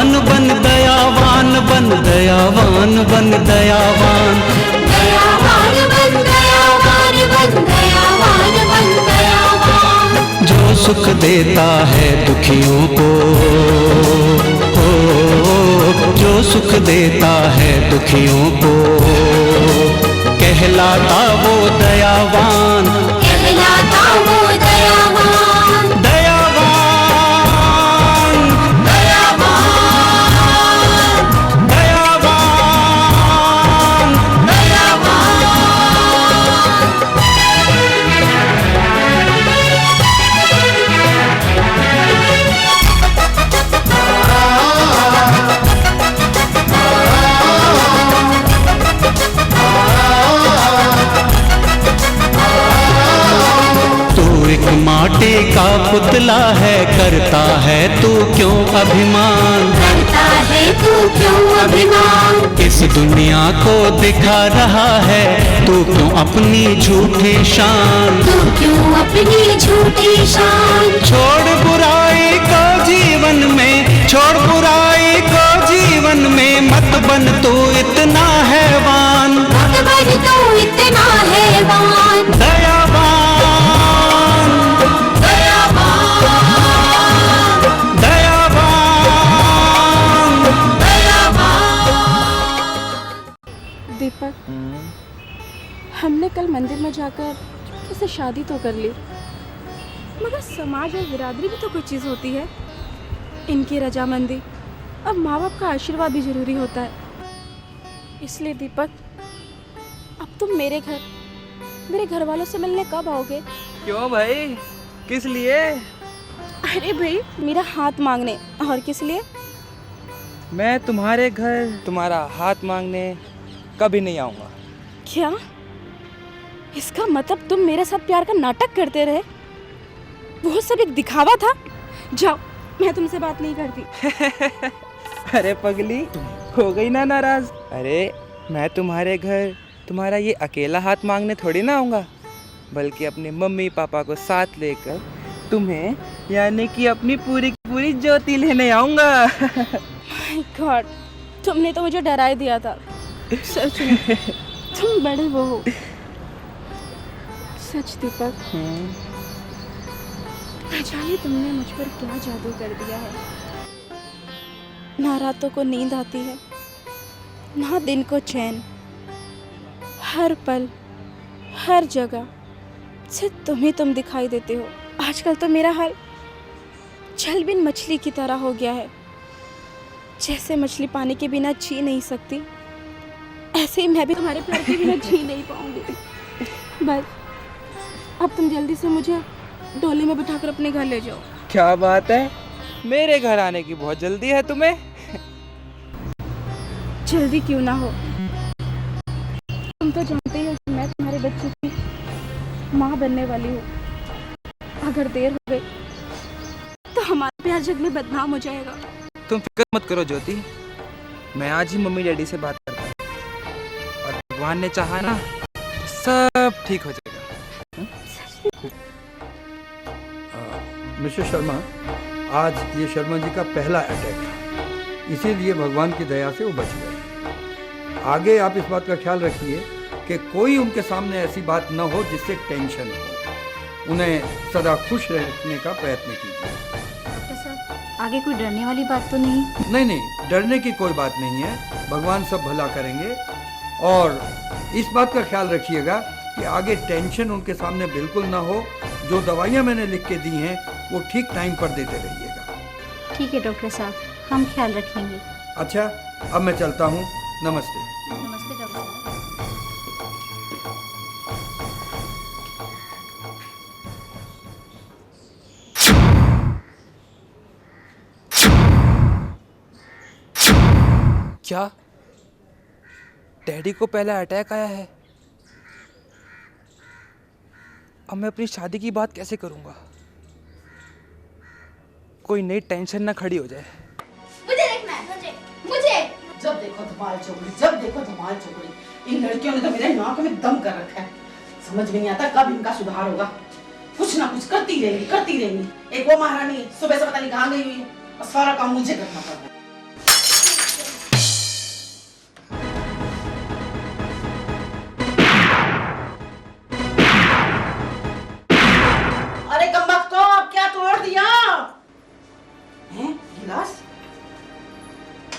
दयावान बन दयावान बन दयावान बन दयावान, दयावान बन दयावान बन दयावान बन दयावान। जो सुख देता है दुखियों को, जो सुख देता है दुखियों को, कहलाता वो दयावान, कहलाता वो दयावान, दयावान दयावान दयावान एक माटी का पुतला है, करता है तू क्यों अभिमान, करता है तू क्यों अभिमान। इस दुनिया को दिखा रहा है तू क्यों अपनी झूठी शान, तू क्यों अपनी झूठी शान। छोड़ बुराई को जीवन में, छोड़ बुराई को जीवन में, मत बन तू इतना हैवान, मत बन तू इतना हैवान। दयावान दयावान दयावान दयावान। दीपक, हमने कल मंदिर में जाकर किसी शादी तो कर ली, मगर समाज और बिरादरी भी तो कोई चीज़ होती है। इनकी रजामंदी और माँ बाप का आशीर्वाद भी जरूरी होता है। इसलिए दीपक, अब तुम मेरे घर वालों से मिलने कब आओगे? क्यों भाई, किस लिए? अरे भाई, मेरा हाथ मांगने। और किस लिए? मैं तुम्हारे घर तुम्हारा हाथ मांगने कभी नहीं आऊँगा। क्या इसका मतलब तुम मेरे साथ प्यार का नाटक करते रहे? वो सब एक दिखावा था। जाओ, मैं तुमसे बात नहीं करती। अरे पगली, हो गई ना नाराज? अरे मैं तुम्हारे घर तुम्हारा ये अकेला हाथ मांगने थोड़ी ना आऊँगा, बल्कि अपने मम्मी पापा को साथ लेकर तुम्हें यानी कि अपनी पूरी की पूरी ज्योति लेने आऊँगा। माय गॉड, तुमने तो मुझे डरा ही दिया था। सच में तुम बड़े वो हो। सच दीपक, न जाने तुमने मुझ पर क्या जादू कर दिया है। ना रातों को नींद आती है, ना दिन को चैन। हर पल हर जगह सिर्फ तुम दिखाई देते हो। आजकल तो मेरा हाल जलबिन मछली की तरह हो गया है। जैसे मछली पानी के बिना जी नहीं सकती, ऐसे ही मैं भी तुम्हारे प्यार के बिना जी नहीं पाऊंगी। बस अब तुम जल्दी से मुझे डोली में बिठाकर अपने घर ले जाओ। क्या बात है, मेरे घर आने की बहुत जल्दी है तुम्हें? जल्दी क्यों ना हो, तुम तो जानते ही हो कि मैं तुम्हारे बच्चे की माँ बनने वाली हूँ। अगर देर हो गई तो हमारा प्यार जग में बदनाम हो जाएगा। तुम फिक्र मत करो ज्योति, मैं आज ही मम्मी डैडी से बात करता हूँ, और भगवान ने चाहा ना तो सब ठीक हो जाएगा। मिस्टर शर्मा, आज ये शर्मा जी का पहला अटैक था, इसीलिए भगवान की दया से वो बच गए। आगे आप इस बात का ख्याल रखिए कि कोई उनके सामने ऐसी बात न हो जिससे टेंशन हो। उन्हें सदा खुश रखने का प्रयत्न कीजिए। डॉक्टर साहब, आगे कोई डरने वाली बात तो नहीं? नहीं, डरने की कोई बात नहीं है। भगवान सब भला करेंगे। और इस बात का ख्याल रखिएगा कि आगे टेंशन उनके सामने बिल्कुल ना हो। जो दवाइयाँ मैंने लिख के दी हैं वो ठीक टाइम पर देते रहिएगा। ठीक है डॉक्टर साहब, हम ख्याल रखेंगे। अच्छा, अब मैं चलता हूँ। नमस्ते। नमस्ते डॉक्टर साहब। क्या डैडी को पहला अटैक आया है? अब मैं अपनी शादी की बात कैसे करूंगा? कोई नई टेंशन ना खड़ी हो जाए। मुझे देखना है, मुझे जब देखो धमाल चोकड़ी, जब देखो धमाल चोकड़ी। इन लड़कियों ने तो मेरे नाक में दम कर रखा है। समझ में नहीं आता कब इनका सुधार होगा। कुछ ना कुछ करती रहेंगी। एक वो महारानी सुबह से पता नहीं कहाँ गई हुई है और सारा काम मुझे करना पड़ रहा है।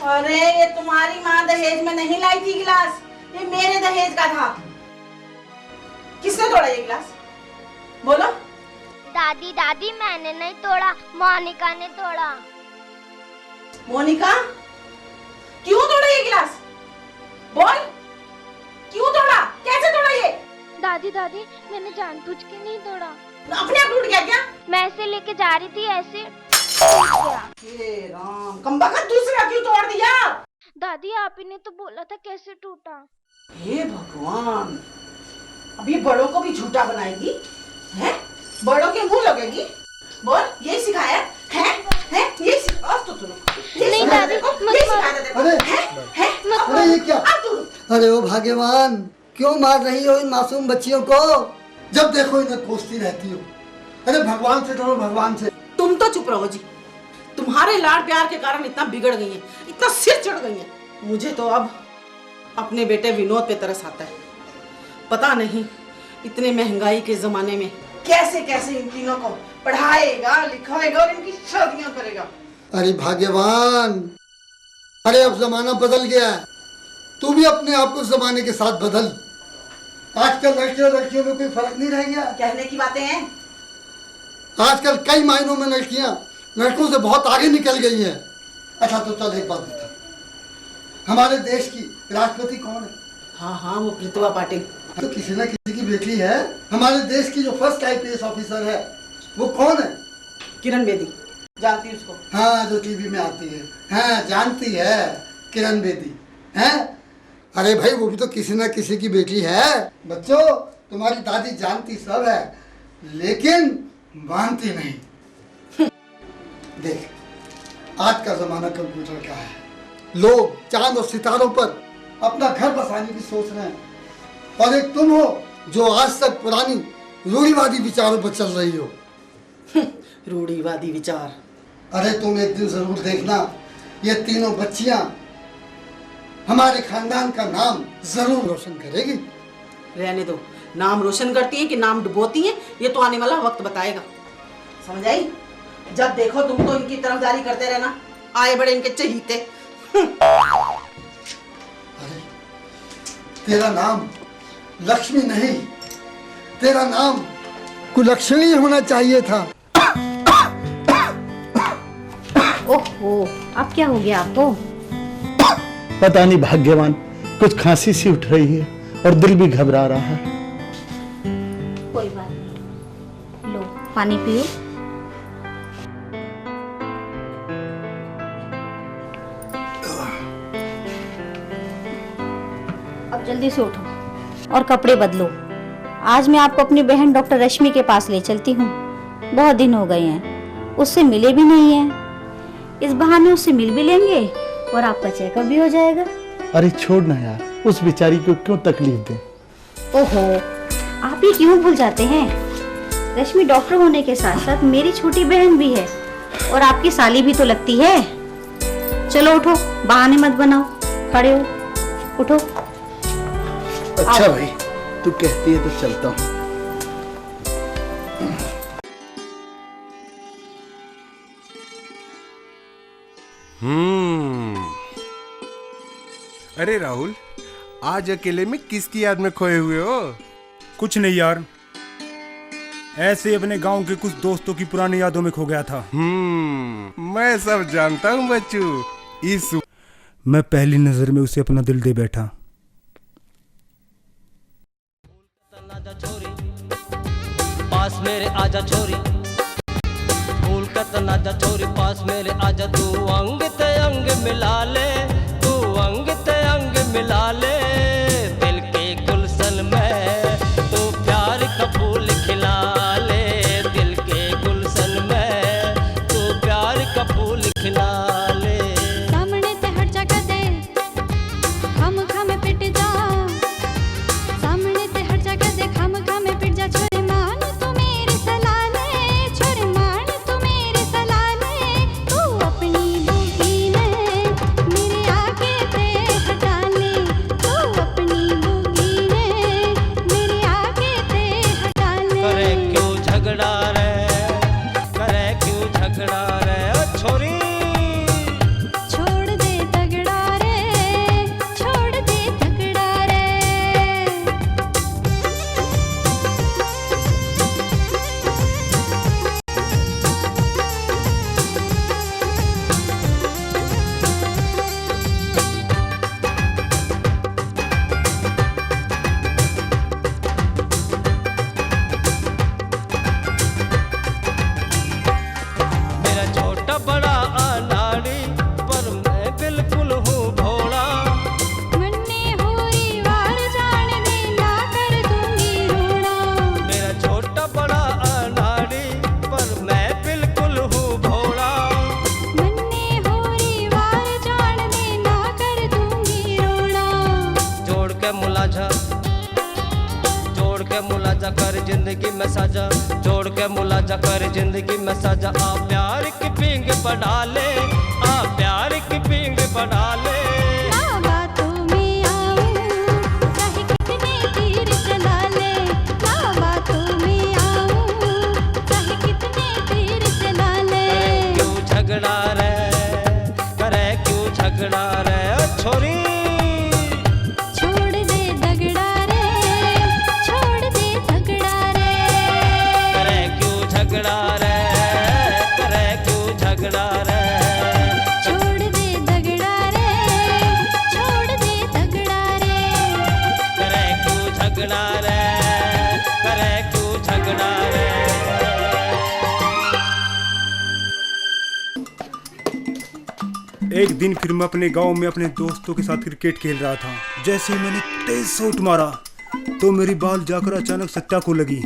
अरे ये तुम्हारी माँ दहेज में नहीं लाई थी गिलास, ये मेरे दहेज का था। किसने तोड़ा ये गिलास? बोलो। दादी दादी मैंने नहीं तोड़ा, मोनिका ने तोड़ा। मोनिका, क्यों तोड़ा ये गिलास? बोल, क्यों तोड़ा? कैसे तोड़ा ये? दादी दादी मैंने जानबूझ के नहीं तोड़ा, अपने आप टूट गया क्या? मैं ऐसे लेके जा रही थी, ऐसे हे राम, कमबख्त दूसरा क्यों तोड़ दिया? दादी आप ही ने तो बोला था कैसे टूटा। हे भगवान, अब ये बड़ों को भी झूठा बनाएगी हैं? बड़ों के मुंह लगेगी? बोल, ये सिखाया है? ये सिखा तो तुम। नहीं दादी, अरे ये क्या? अरे ओ भाग्यवान, क्यों मार रही हो इन मासूम बच्चियों को? जब देखो इन्हें कोसती रहती हो। अरे भगवान से डरो, भगवान से। तुम तो चुप रहो जी, तुम्हारे लाड प्यार के कारण इतना बिगड़ गई है, इतना सिर चढ़ गई है। मुझे तो अब अपने बेटे विनोद पे तरस आता है। पता नहीं इतने महंगाई के जमाने में कैसे कैसे इन तीनों को पढ़ाएगा, लिखाएगा और इनकी शादियां करेगा। अरे भाग्यवान, अरे अब जमाना बदल गया है, तू भी अपने आप को जमाने के साथ बदल। आजकल लड़के और लड़कियों में कोई फर्क नहीं रह गया। कहने की बातें हैं। आजकल कई मायनों में लड़कियां लड़कों से बहुत आगे निकल गई हैं। अच्छा तो चल एक बात बता, हमारे देश की राष्ट्रपति कौन है? हाँ, वो प्रतिभा पाटिल। तो किसी न किसी की बेटी है। हमारे देश की जो फर्स्ट IPS ऑफिसर है वो कौन है? किरण बेदी, जानती है उसको? हाँ, जो टीवी में आती है। हाँ, जानती है, किरण बेदी है। अरे भाई, वो भी तो किसी न किसी की बेटी है। बच्चों, तुम्हारी दादी जानती सब है, लेकिन मानती नहीं। देख, आज का जमाना कंप्यूटर का है। लोग चांद और सितारों पर अपना घर बसाने की सोच रहे हैं, और एक तुम हो जो आज तक पुरानी रूढ़िवादी विचारों पर चल रही हो। रूढ़िवादी विचार? अरे तुम एक दिन जरूर देखना, ये तीनों बच्चियां हमारे खानदान का नाम जरूर रोशन करेगी। रहने दो, नाम रोशन करती हैं कि नाम डुबोती हैं, ये तो आने वाला वक्त बताएगा। समझ आई? जब देखो तुम तो इनकी तरफदारी करते रहना, आए बड़े इनके चहीते। अरे तेरा नाम लक्ष्मी नहीं, तेरा नाम कुलक्षणी होना चाहिए था। ओहो, अब क्या हो गया आपको? पता नहीं भाग्यवान, कुछ खांसी सी उठ रही है और दिल भी घबरा रहा है। कोई बात नहीं, लो पानी पियो। अब जल्दी से उठो और कपड़े बदलो। आज मैं आपको अपनी बहन डॉक्टर रश्मि के पास ले चलती हूँ। बहुत दिन हो गए हैं, उससे मिले भी नहीं हैं। इस बहाने उससे मिल भी लेंगे और आपका चेकअप भी हो जाएगा। अरे छोड़ ना यार, उस बेचारी को क्यों तकलीफ दे। ओहो, आप ही क्यों भूल जाते हैं? रश्मि डॉक्टर होने के साथ साथ मेरी छोटी बहन भी है और आपकी साली भी तो लगती है। चलो उठो, बहाने मत बनाओ, खड़े हो, उठो। अच्छा भाई, तू कहती है तो चलता हूँ। अरे राहुल, आज अकेले में किसकी याद में खोए हुए हो? कुछ नहीं यार, ऐसे अपने गांव के कुछ दोस्तों की पुरानी यादों में खो गया था। मैं सब जानता हूँ बच्चू। मैं पहली नजर में उसे अपना दिल दे बैठा। पास मेरे आजा छोरी, फूल का तनाजा छोरी, पास मेरे आजा। तू अंग ते अंग मिला ले, तू अंग ते अंग मिला ले, दिल के गुलशन में तू प्यार का फूल खिला ले, दिल के गुलशन में तू प्यार का फूल खिला ले। सामने ते हट जा कदे, खम खम पिट जा, सामने ते हट जा कदे, खम खम पिट जा। छोरी मान तू मेरी सलाह ले, छोरी मान तू मेरी सलाह ले, तू अपनी दूधी में झगड़ा रे छोरी। छोड़ दे दगड़ा रे, छोड़ दे दगड़ा रे। करे क्यों झगड़ा रे, करे क्यों झगड़ा रे। छोड़ दे दगड़ा रे, छोड़ दे दगड़ा रे। करे क्यों झगड़ा रे, करे क्यों झगड़ा रे। एक दिन फिर मैं अपने गांव में अपने दोस्तों के साथ क्रिकेट खेल रहा था। जैसे ही मैंने तेज शॉट मारा तो मेरी बॉल जाकर अचानक सत्या को लगी।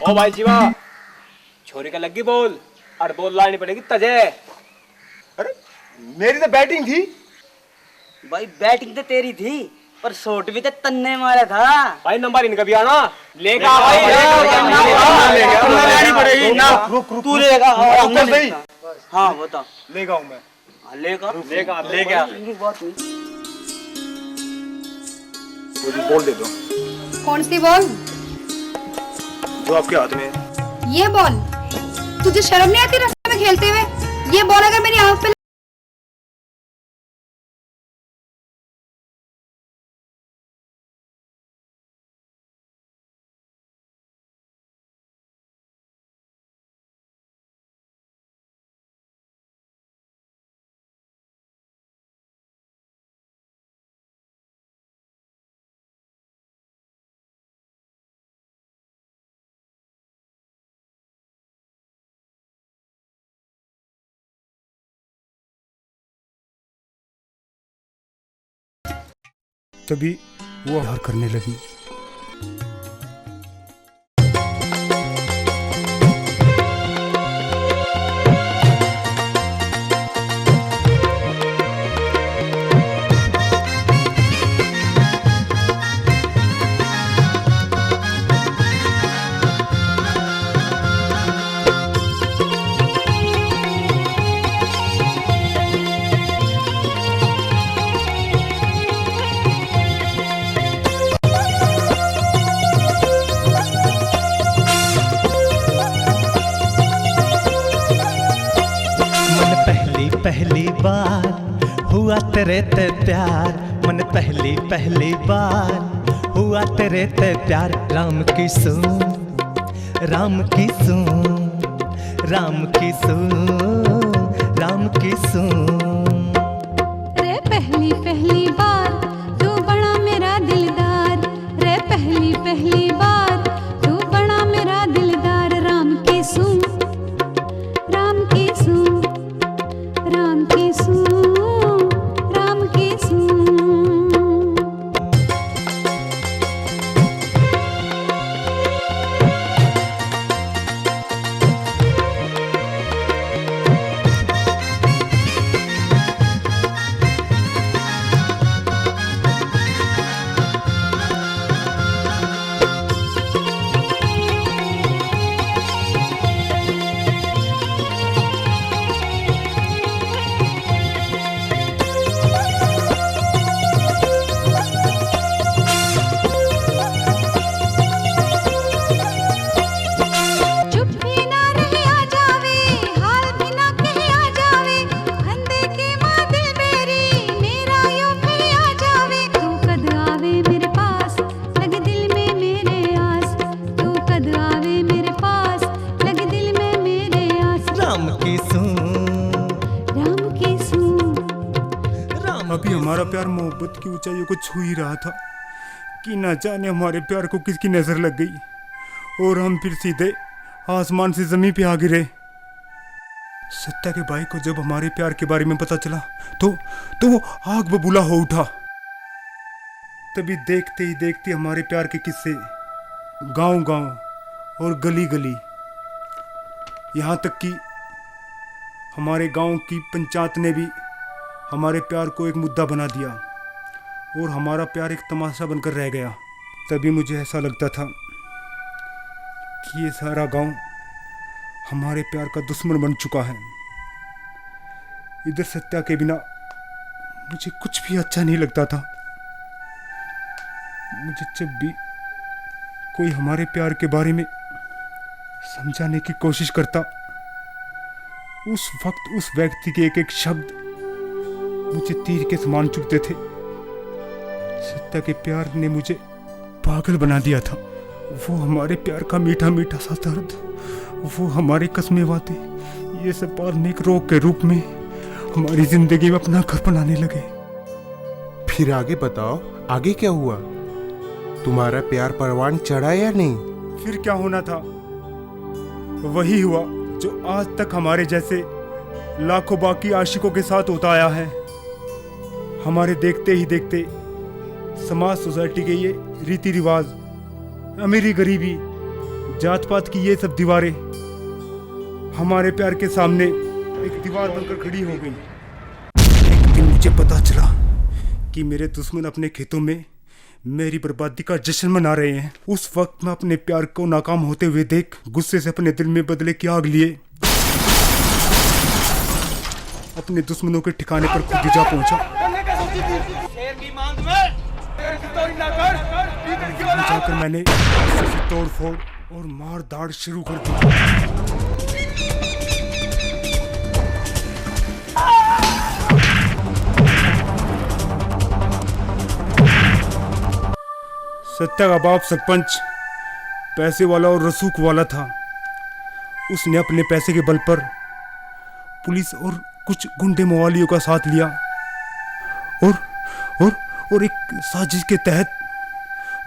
ओ भाई जीवा, छोरी का लगी बॉल और बॉल लानी पड़ेगी तजे। अरे मेरी तो बैटिंग थी। भाई बैटिंग तो तेरी थी पर शॉट भी तो तन्ने मारा था। भाई नंबर इनका भी आना लेगा भाई, लानी पड़ेगी ना। तू लेगा सही। हाँ बता। लेगा हूँ मैं। लेगा लेगा लेगा। बात नहीं। बॉल दे दो। कौन सी बॉल? जो आपके हाथ में है। ये बॉल? तुझे शर्म नहीं आती रास्ते में खेलते हुए? ये बॉल अगर मेरी आंख पे तभी वो हार करने लगी। पहली बार हुआ तेरे ते प्यार, मन पहली बार हुआ तेरे ते प्यार। राम की सुन, राम की सुन, राम की सुन, राम की सुन। रे पहली पहली बार तू बड़ा मेरा दिलदार। रे पहली पहली बार तू बड़ा मेरा दिलदार। राम की सुन, राम की सुन, राम की सुन, राम की सुन। अभी हमारा प्यार मोहब्बत की ऊंचाइयों को छू ही रहा था कि न जाने हमारे प्यार को किसकी नजर लग गई और हम फिर सीधे आसमान से जमीन पे आ गिरे। सत्या के भाई को जब हमारे प्यार के बारे में पता चला तो वो आग बबूला हो उठा। तभी देखते ही देखते हमारे प्यार के किस्से गांव-गांव और गली-गली, यहाँ तक कि हमारे गांव की पंचायत ने भी हमारे प्यार को एक मुद्दा बना दिया और हमारा प्यार एक तमाशा बनकर रह गया। तभी मुझे ऐसा लगता था कि ये सारा गांव हमारे प्यार का दुश्मन बन चुका है। इधर सत्या के बिना मुझे कुछ भी अच्छा नहीं लगता था। मुझे जब भी कोई हमारे प्यार के बारे में समझाने की कोशिश करता उस वक्त उस व्यक्ति के एक एक शब्द मुझे तीर के समान चुभते थे। सत्या के प्यार ने मुझे पागल बना दिया था। वो हमारे प्यार का मीठा मीठा सा दर्द, वो हमारी कस्में बातें, ये सब बाद में एक रोग के रूप में हमारी जिंदगी में अपना घर बनाने लगे। फिर आगे बताओ, आगे क्या हुआ? तुम्हारा प्यार परवान चढ़ा या नहीं? फिर क्या होना था वही हुआ जो आज तक हमारे जैसे लाखों बाकी आशिकों के साथ होता आया है। हमारे देखते ही देखते समाज सोसाइटी के ये रीति रिवाज, अमीरी गरीबी, जात पात की ये सब दीवारें हमारे प्यार के सामने एक दीवार बनकर खड़ी हो गई। एक दिन मुझे पता चला कि मेरे दुश्मन अपने खेतों में मेरी बर्बादी का जश्न मना रहे हैं। उस वक्त मैं अपने प्यार को नाकाम होते हुए देख गुस्से से अपने दिल में बदले की आग लिए अपने दुश्मनों के ठिकाने पर खुद जा पहुंचा। जाकर मैंने तोड़ फोड़ और मार दाड़ शुरू कर दी। सत्या का बाप सरपंच पैसे वाला और रसूख वाला था। उसने अपने पैसे के बल पर पुलिस और कुछ गुंडे मवालियों का साथ लिया और एक साजिश के तहत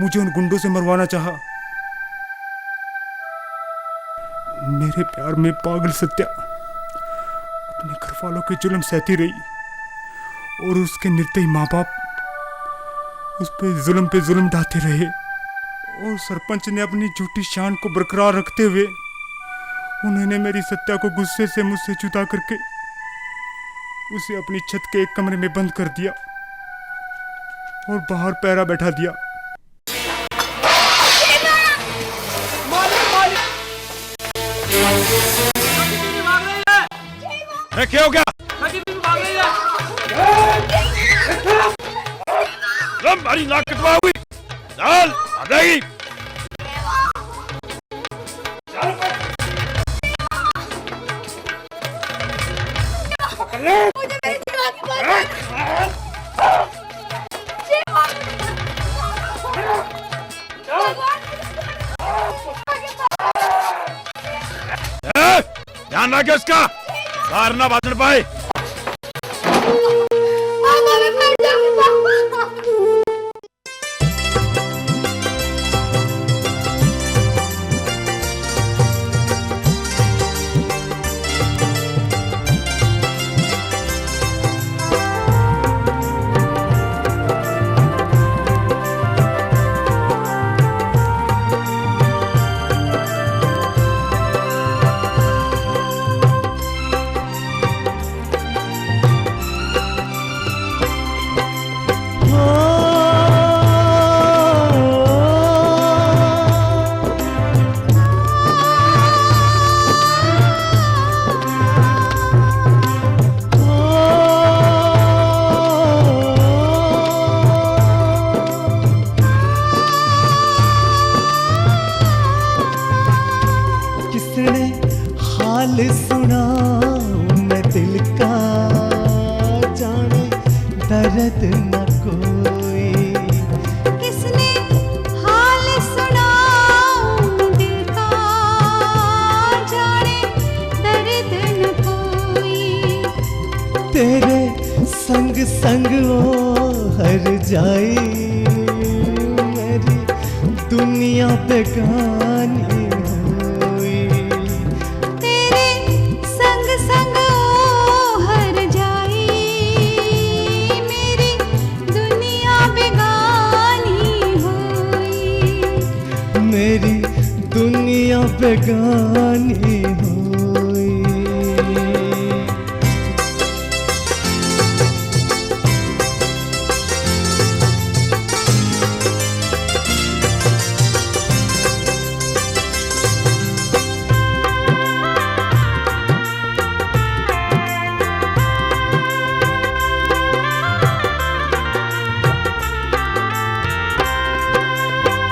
मुझे उन गुंडों से मरवाना चाहा। मेरे प्यार में पागल सत्या अपने घर वालों के जुल्म सहती रही और उसके निर्दयी माँ बाप उस पे जुल्म ढाते रहे। और सरपंच ने अपनी झूठी शान को बरकरार रखते हुए उन्होंने मेरी सत्या को गुस्से से मुझसे जुदा करके उसे अपनी छत के एक कमरे में बंद कर दिया और बाहर पहरा बैठा दिया। क्या हो गया? हमारी नाक कटवा हुई चल आ जाएगी। ध्यान रखे उसका, बाहर ना भाषण पाए। दर्द न कोई, किसने हाल सुनाऊं दिल का, जाने दर्द न कोई। तेरे संग संग ओ हर जाई, मेरी दुनिया बेगानी हुई। तेरे संग संग ओ हर जाई, मेरी दुनिया बेगानी हुई। मेरी दुनिया बेगानी हुई।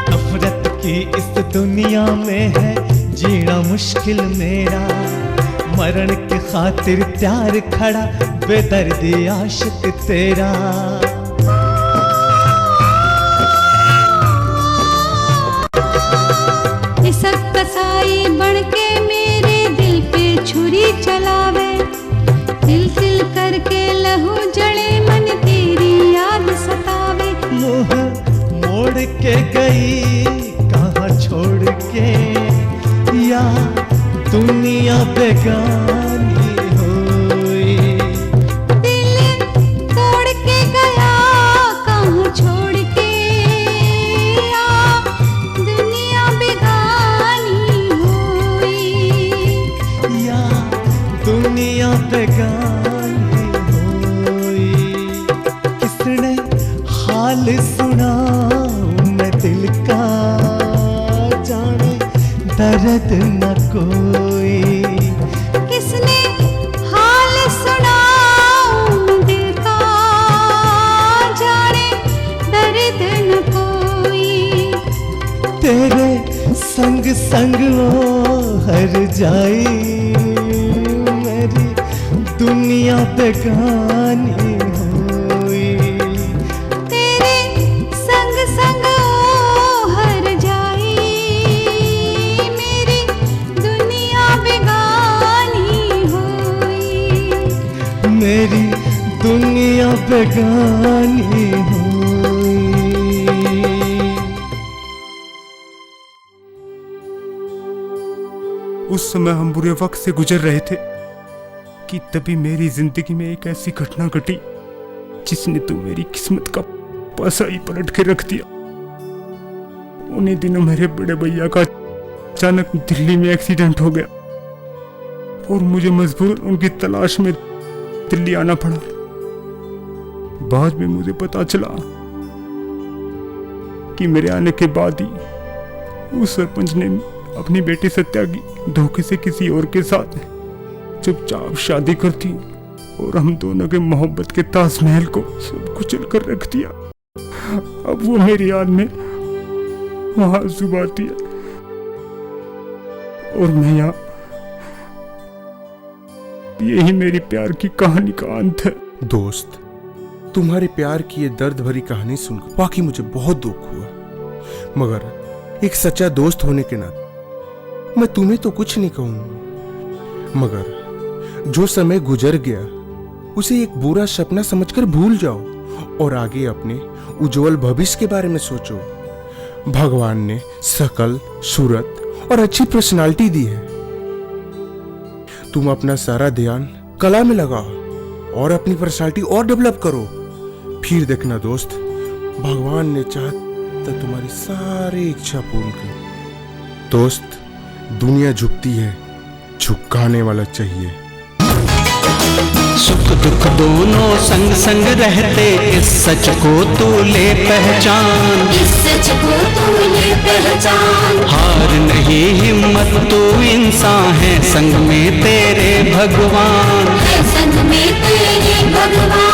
नफरत की इस दुनिया में है जीना मुश्किल मेरा, मरण की खातिर प्यार खड़ा बेदर्दी आशिक तेरा। सब कसाई बन के मेरे दिल पे छुरी चलावे, तिल तिल करके लहू जड़े मन तेरी याद सतावे। मुँह मोड़ के गई कहाँ छोड़ के, या दुनिया बेगानी हुई। दिल तोड़ के गया कहाँ छोड़ के, या दुनिया बेगानी हुई। या दुनिया बेगानी हुई। किसने हाल सुना मैं दिल का, जाने दर्द न कोई। किसने हाल सुना दिल का, जाने दर्द न कोई। तेरे संग संग वो हर जाई, मेरी दुनिया बेगानी हुई। तेरे संग संग ओ हर जाई, मेरी दुनिया बेगानी हुई। मेरी दुनिया बेगानी हुई। उस समय हम बुरे वक्त से गुजर रहे थे कि तभी मेरी जिंदगी में एक ऐसी घटना घटी जिसने तो मेरी किस्मत का पासा ही पलट के रख दिया। उन्हीं दिनों मेरे बड़े भैया का अचानक दिल्ली में एक्सीडेंट हो गया और मुझे मजबूरन उनकी तलाश में दिल्ली आना पड़ा। बाद में मुझे पता चला कि मेरे आने के बाद ही उस सरपंच ने अपनी बेटी सत्या की धोखे से किसी और के साथ चुपचाप शादी कर दी और हम दोनों के मोहब्बत के ताजमहल को सब कुचल कर रख दिया। अब वो मेरी याद में वहां जुबाती है और मैं यहाँ। यही मेरी प्यार की कहानी का अंत है। दोस्त, तुम्हारे प्यार की ये दर्द भरी कहानी सुनकर वाकई मुझे बहुत दुख हुआ, मगर एक सच्चा दोस्त होने के नाते मैं तुम्हें तो कुछ नहीं कहूंगा, मगर जो समय गुजर गया उसे एक बुरा सपना समझकर भूल जाओ और आगे अपने उज्जवल भविष्य के बारे में सोचो। भगवान ने शकल, सूरत और अच्छी पर्सनालिटी दी है। तुम अपना सारा ध्यान कला में लगाओ और अपनी पर्सनालिटी और डेवलप करो। फिर देखना दोस्त, भगवान ने चाहा तो तुम्हारी सारी इच्छा पूर्ण कर। दोस्त, दुनिया झुकती है, झुकाने वाला चाहिए। सुख दुख दोनों संग संग रहते, इस सच को तू ले पहचान, इस सच को तू ले पहचान। हार नहीं हिम्मत, तू इंसान है, संग में तेरे भगवान, है संग में तेरे भगवान।